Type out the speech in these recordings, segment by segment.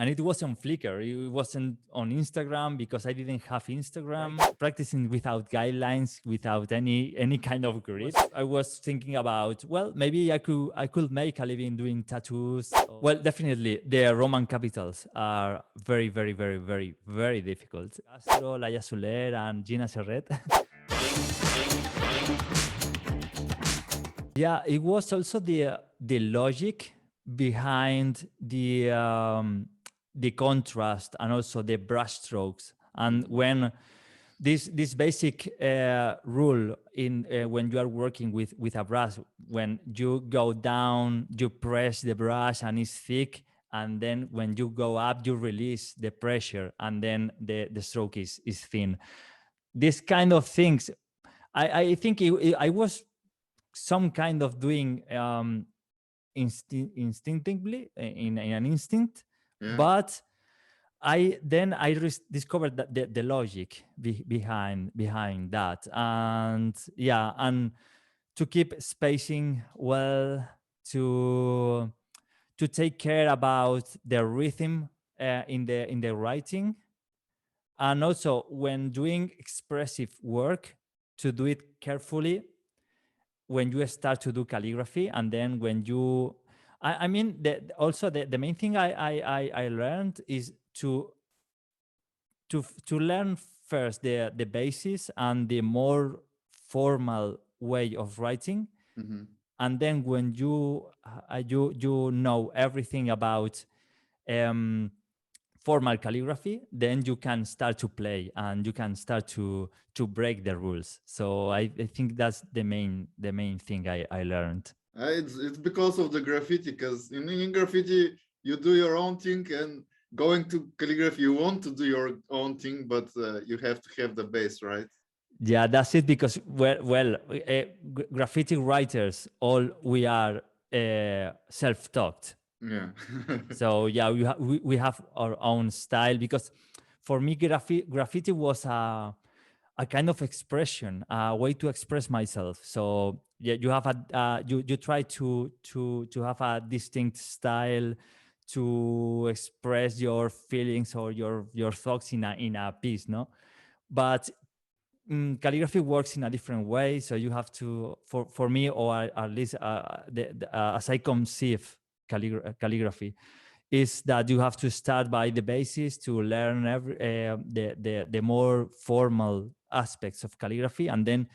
And it was on Flickr. It wasn't on Instagram because I didn't have Instagram. Practicing without guidelines, without any kind of grid. I was thinking about, well, maybe I could make a living doing tattoos. Well, definitely the Roman capitals are very, very, very, very, very difficult. Castro, Laia Soler, and Gina Serret. Yeah, it was also the logic behind the contrast and also the brush strokes. And when this basic rule in when you are working with a brush, when you go down, you press the brush and it's thick, and then when you go up, you release the pressure, and then the stroke is thin. This kind of things, I think I was some kind of doing instinctively in an instinct, but I discovered that the logic behind that, and yeah, and to keep spacing well, to take care about the rhythm in the writing, and also when doing expressive work, to do it carefully when you start to do calligraphy, and then when you I mean also the main thing I learned is to learn first the basis and the more formal way of writing. And then when you know everything about formal calligraphy, then you can start to play and you can start to break the rules. So I think that's the main thing I learned. It's because of the graffiti, because in graffiti you do your own thing, and going to calligraphy you want to do your own thing, but you have to have the base, right? Yeah, that's it. Because graffiti writers, all we are self-taught. Yeah. So yeah, we have our own style. Because for me, graffiti was a kind of expression, a way to express myself. So yeah, you have you try to have a distinct style to express your feelings or your thoughts in a piece, no? But calligraphy works in a different way. So you have to, for me, or at least as I conceive calligraphy, is that you have to start by the basis to learn the more formal aspects of calligraphy, and then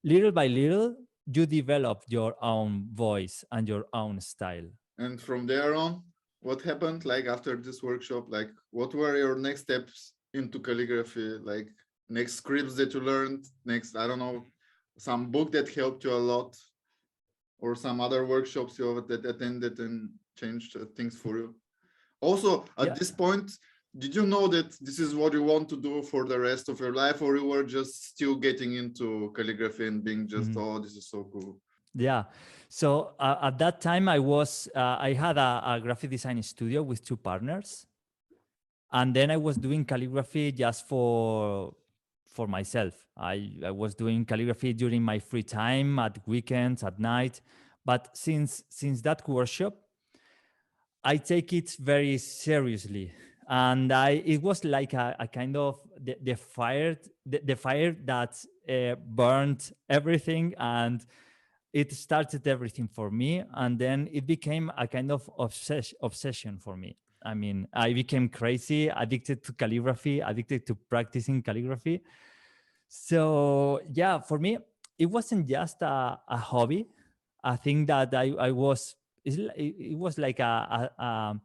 little by little you develop your own voice and your own style. And from there on, what happened, like after this workshop? Like, what were your next steps into calligraphy? Like, next scripts that you learned, next, I don't know, some book that helped you a lot, or some other workshops you have that attended and changed things for you? Also, at this point, did you know that this is what you want to do for the rest of your life, or you were just still getting into calligraphy and being just, oh, this is so cool? Yeah. So at that time, I had a graphic design studio with two partners, and then I was doing calligraphy just for myself. I was doing calligraphy during my free time, at weekends, at night. But since that workshop, I take it very seriously, and it was like a kind of the fire that burned everything, and it started everything for me, and then it became a kind of obsession for me. I mean, I became crazy, addicted to calligraphy, addicted to practicing calligraphy. So yeah, for me, it wasn't just a hobby. I think that I was, it was like a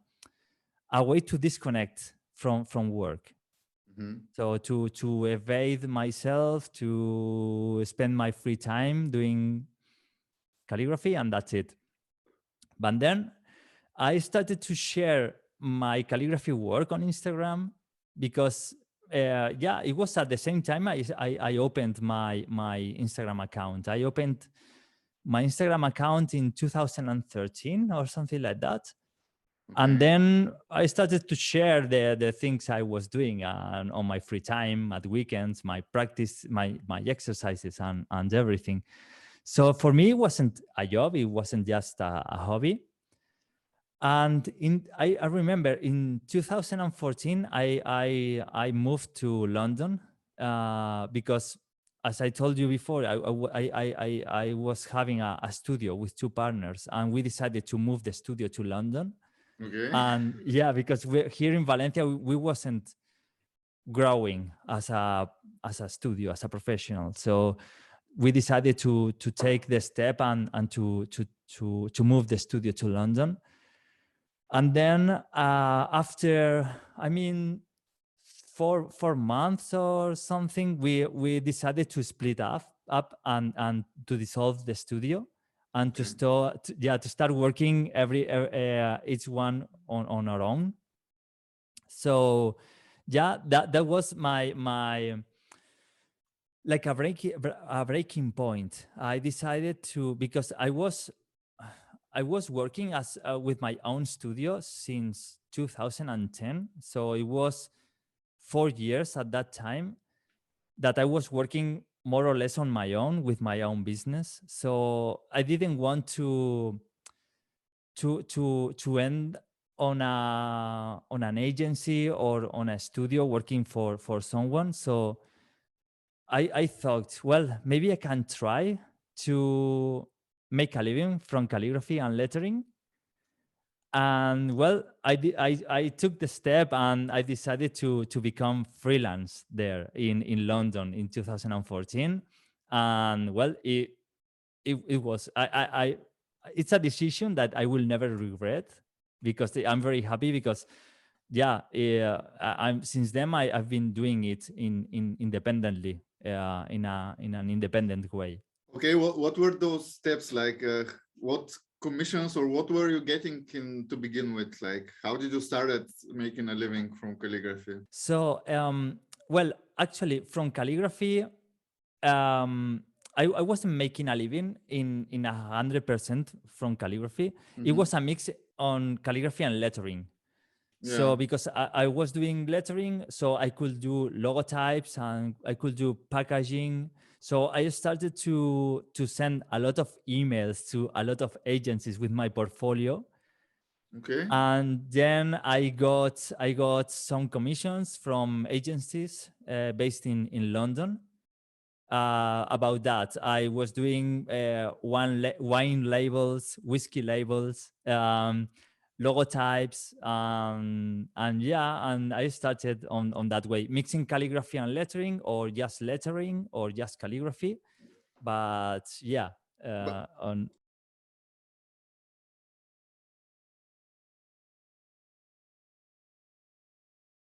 way to disconnect from work. So to evade myself, to spend my free time doing calligraphy, and that's it. But then I started to share my calligraphy work on Instagram, because yeah, it was at the same time I opened my Instagram account. I opened my Instagram account in 2013 or something like that. And then I started to share the things I was doing on my free time, at weekends, my practice, my exercises, and everything. So for me, it wasn't a job. It wasn't just a hobby. And I remember in 2014, I moved to London because, as I told you before, I was having a studio with two partners, and we decided to move the studio to London. Okay. And yeah, because here in Valencia, we wasn't growing as a studio, as a professional. So we decided to take the step and to move the studio to London. And then after, I mean, 4 months or something, we decided to split up and to dissolve the studio and to Okay. start to start working each one on our own. So yeah, that was my like a breaking point. I decided to, because I was working as with my own studio since 2010. So it was 4 years at that time that I was working more or less on my own with my own business. So I didn't want to end on an agency or on a studio working for someone. So I thought, well, maybe I can try to make a living from calligraphy and lettering. And well, I took the step and I decided to become freelance there in London in 2014. And well, it was it's a decision that I will never regret, because I'm very happy, because yeah, I'm since then I've been doing it in independently, in an independent way. Okay, what were those steps like? What commissions or what were you getting in to begin with? Like, how did you start at making a living from calligraphy? So well, actually, from calligraphy, um, I wasn't making a living in 100% from calligraphy. It Hmm. was a mix on calligraphy and lettering. Yeah. So because I was doing lettering, so I could do logotypes and I could do packaging. So I started to send a lot of emails to a lot of agencies with my portfolio. Okay. And then I got some commissions from agencies based in London. About that, I was doing wine labels, whiskey labels, logotypes, and yeah, and I started on that way, mixing calligraphy and lettering, or just calligraphy. But yeah, But on